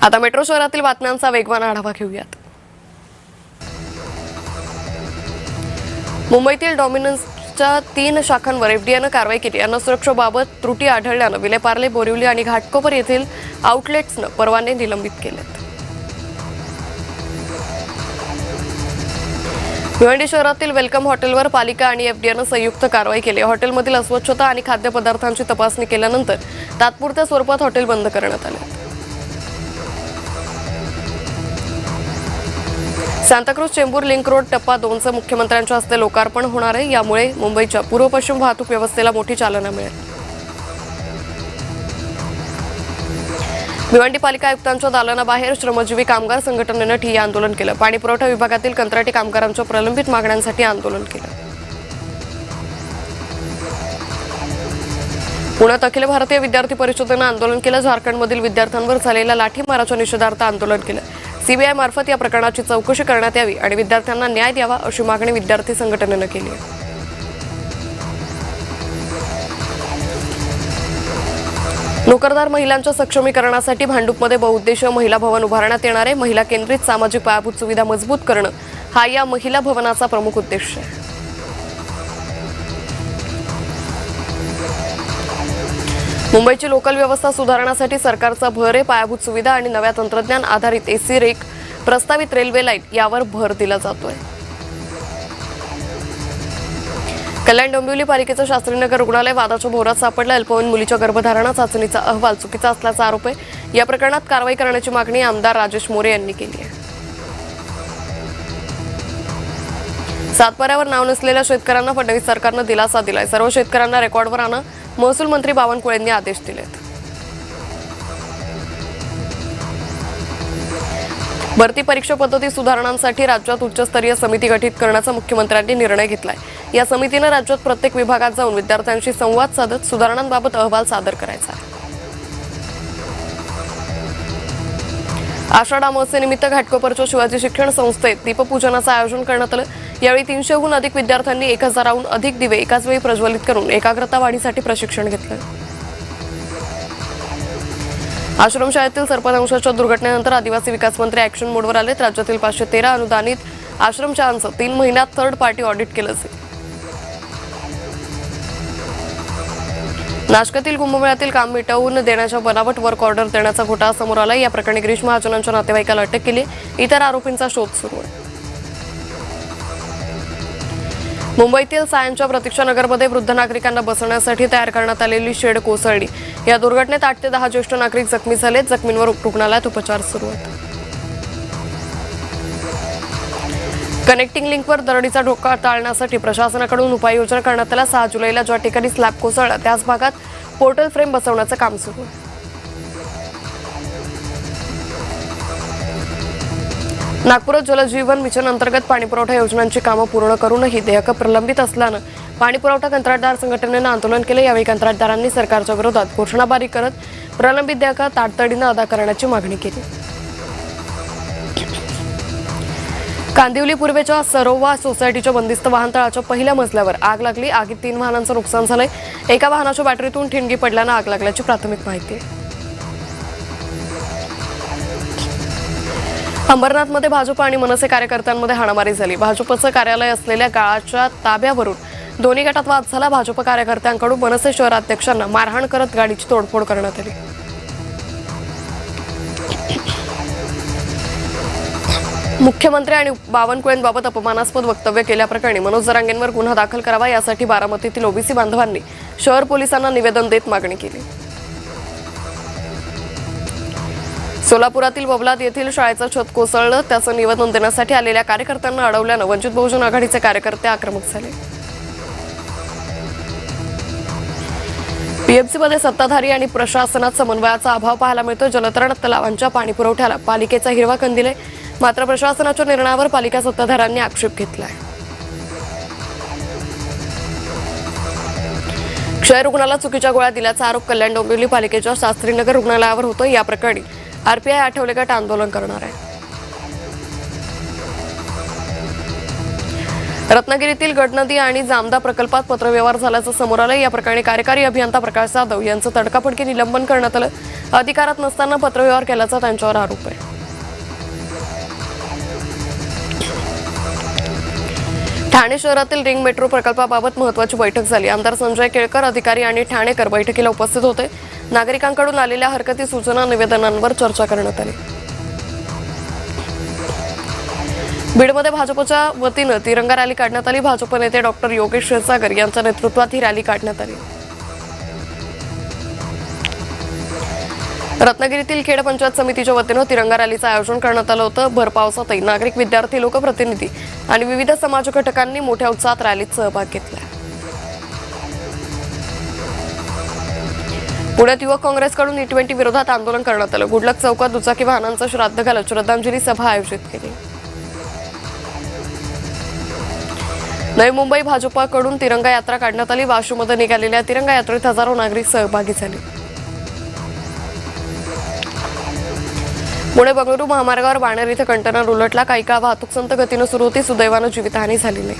आता मेट्रो शहरातील बातम्यांचा वेगवान आढावा घेऊयात। मुंबईतील डॉमिनन्सच्या 3 शाखांवर एफडीएनं कारवाई केली। अन्न सुरक्षेबाबत त्रुटी आढळल्यानं विलेपार्ले, बोरिवली आणि घाटकोपर येथील आउटलेट्सनं परवाने निलंबित केलेत। भिवंडी शहरातील वेलकम हॉटेलवर पालिका आणि एफडीएनं संयुक्त कारवाई केली। हॉटेलमधील अस्वच्छता आणि खाद्यपदार्थांची तपासणी केल्यानंतर तात्पुरत्या स्वरूपात हॉटेल बंद करण्यात आले। सांताक्रूज चेंबूर लिंक रोड टप्पा 2चं मुख्यमंत्र्यांच्या हस्ते लोकार्पण होणार आहे। यामुळे मुंबईच्या पूर्व पश्चिम वाहतूक व्यवस्थेला मोठी चालना मिळेल। भिवंडी पालिका आयुक्तांच्या दालनाबाहेर श्रमजीवी कामगार संघटनेनं ठिय्या आंदोलन केलं। पाणी पुरवठा विभागातील कंत्राटी कामगारांच्या प्रलंबित मागण्यांसाठी आंदोलन केलं। पुण्यात अखिल भारतीय विद्यार्थी परिषदेनं आंदोलन केलं। झारखंडमधील विद्यार्थ्यांवर झालेल्या लाठीमाराच्या निषेधार्थ आंदोलन केलं। सीबीआय मार्फत या प्रकरणाची चौकशी करण्यात यावी आणि विद्यार्थ्यांना न्याय द्यावा अशी मागणी विद्यार्थी संघटनेनं केली आहे। नोकरदार महिलांच्या सक्षमीकरणासाठी भांडूपमध्ये बहुउद्देशीय महिला भवन उभारण्यात येणार आहे। महिला केंद्रित सामाजिक पायाभूत सुविधा मजबूत करणं हा या महिला भवनाचा प्रमुख उद्देश आहे। मुंबईची लोकल व्यवस्था सुधारण्यासाठी सरकारचा भर आहे। पायाभूत सुविधा आणि नव्या तंत्रज्ञान आधारित एसी रेक, प्रस्तावित रेल्वे लाईन यावर भर दिला जातोय। कल्याण डोंबिवली पालिकेचं शास्त्रीनगर रुग्णालय वादाच्या भोवऱ्यात सापडलं। अल्पवयीन मुलीच्या गर्भधारणा चाचणीचा अहवाल चुकीचा असल्याचा आरोप आहे। या प्रकरणात कारवाई करण्याची मागणी आमदार राजेश मोरे यांनी केली आहे। सातबाऱ्यावर नाव नसलेल्या शेतकऱ्यांना फडणवीस सरकारनं दिलासा दिलाय। सर्व शेतकऱ्यांना रेकॉर्डवर आणा, महसूल मंत्री बावनकुळे यांनी आदेश दिलेत। भरती परीक्षा पद्धती सुधारणांसाठी राज्यात उच्चस्तरीय समिती गठीत करण्याचा मुख्यमंत्र्यांनी निर्णय घेतलाय। या समितीनं राज्यात प्रत्येक विभागात जाऊन विद्यार्थ्यांशी संवाद साधत सुधारणांबाबत अहवाल सादर करायचा आहे। आषाढ अमावस्येनिमित्त घाटकोपरच्या शिवाजी शिक्षण संस्थेत दीपपूजनाचं आयोजन करण्यात आलं। यावेळी 300हून अधिक विद्यार्थ्यांनी 1000हून अधिक दिवे एकाच वेळी प्रज्वलित करून एकाग्रता वाढीसाठी प्रशिक्षण घेतलं। आश्रमशाळेतील सर्पदंशाच्या दुर्घटनेनंतर आदिवासी विकास मंत्री ऍक्शन मोडवर आलेत। राज्यातील 513 अनुदानित आश्रमशाळांचं 3 महिन्यात थर्ड पार्टी ऑडिट केलं असेल। नाशकातील कुंभमेळ्यातील काम मिटवून देण्याच्या बनावट वर्क ऑर्डर देण्याचा घोटाळा समोर आला। या प्रकरणी गिरीश महाजनांच्या नातेवाईकाला अटक केली। इतर आरोपींचा शोध सुरू आहे। मुंबईतील सायनच्या प्रतीक्षानगरमध्ये वृद्ध नागरिकांना बसण्यासाठी तयार करण्यात आलेली शेड कोसळली। या दुर्घटनेत 8 ते 10 ज्येष्ठ नागरिक जखमी झालेत। जखमींवर रुग्णालयात उपचार सुरू आहेत। कनेक्टिंग लिंकवर दरडीचा धोका टाळण्यासाठी प्रशासनाकडून उपाययोजना करण्यात आल्या। 6 जुलैला ज्या ठिकाणी स्लॅब कोसळला त्याच भागात पोर्टल फ्रेम बसवण्याचं काम सुरू आहे। नागपुरात जलजीवन मिशन अंतर्गत पाणीपुरवठा योजनांची कामं पूर्ण करूनही देयकं प्रलंबित असल्यानं पाणीपुरवठा कंत्राटदार संघटनेनं आंदोलन केलं। यावेळी कंत्राटदारांनी सरकारच्या विरोधात घोषणाबाजी करत प्रलंबित देयकं तातडीनं अदा करण्याची मागणी केली। कांदिवली पूर्वेच्या सरोवा सोसायटीच्या बंदिस्त वाहनतळाच्या पहिल्या मजल्यावर आग लागली। आगीत 3 वाहनांचं नुकसान झालंय। एका वाहनाच्या बॅटरीतून ठिणगी पडल्यानं आग लागल्याची प्राथमिक माहिती आहे। अंबरनाथमध्ये भाजप आणि मनसे कार्यकर्त्यांमध्ये हाणामारी झाली। भाजपचं कार्यालय असलेल्या गाळाच्या ताब्यावरून दोन्ही गटात वाद झाला। भाजप कार्यकर्त्यांकडून मनसे शहराध्यक्षांना मारहाण करत गाडीची तोडफोड करण्यात आली। मुख्यमंत्री आणि बावनकुळेंबाबत अपमानास्पद वक्तव्य केल्याप्रकरणी मनोज जरांगेंवर गुन्हा दाखल करावा यासाठी बारामतीतील ओबीसी बांधवांनी शहर पोलिसांना निवेदन देत मागणी केली। सोलापुरातील बबलाद येथील शाळेचं छत कोसळलं। त्याचं निवेदन देण्यासाठी आलेल्या कार्यकर्त्यांना अडवल्यानं वंचित बहुजन आघाडीचे कार्यकर्ते आक्रमक झाले। पीएमसीमध्ये सत्ताधारी आणि प्रशासनात समन्वयाचा अभाव पाहायला मिळतो। जलतरण तलावांच्या पाणीपुरवठ्याला पालिकेचा हिरवा कंदील आहे, मात्र प्रशासनाच्या निर्णयावर पालिका सत्ताधाऱ्यांनी आक्षेप घेतलाय। क्षय रुग्णाला चुकीच्या गोळ्या दिल्याचा आरोप कल्याण डोंबिवली पालिकेच्या शास्त्रीनगर रुग्णालयावर होतो। या प्रकरणी आरपीआय आठवले गट आंदोलन करणार आहे। रत्नागिरीतील गडनदी आणि जामदा प्रकल्पात पत्रव्यवहार झाल्याचं समोर आलं। या प्रकरणी कार्यकारी अभियंता प्रकाश जाधव यांचं तडकाफडकी निलंबन करण्यात आलं। अधिकारात नसताना पत्रव्यवहार केल्याचा त्यांच्यावर आरोप आहे. ठाणे शहरातील रिंग मेट्रो प्रकल्पाबाबत महत्त्वाची बैठक झाली. आमदार संजय केळकर, अधिकारी आणि ठाणेकर बैठकीला उपस्थित होते. नागरिकांकडून आलेल्या हरकती, सूचना, निवेदनांवर चर्चा करण्यात आली. बीडमध्ये भाजपच्या वतीनं तिरंगा रॅली काढण्यात आली. भाजप नेते डॉक्टर योगेश क्षीरसागर यांच्या नेतृत्वात ही रॅली काढण्यात आली. रत्नागिरीतील खेड पंचायत समितीच्या वतीनं तिरंगा रॅलीचं आयोजन करण्यात आलं होतं. भर पावसातही नागरिक, विद्यार्थी, लोकप्रतिनिधी आणि विविध समाज घटकांनी मोठ्या उत्साहात रॅलीत सहभाग घेतला. पुण्यात युवक काँग्रेसकडून E20 विरोधात आंदोलन करण्यात आलं. गुडलक चौकात दुचाकी वाहनांचं श्राद्ध घालत श्रद्धांजली सभा आयोजित केली. नवी मुंबई भाजपाकडून तिरंगा यात्रा काढण्यात आली. वाशीमध्ये निघालेल्या तिरंगा यात्रेत हजारो नागरिक सहभागी झाले. पुणे बंगळुरू महामार्गावर बाणेर इथं कंटेनर उलटला. काही काळ वाहतूक संथ गतीनं सुरू होती. सुदैवानं जीवितहानी झाली नाही.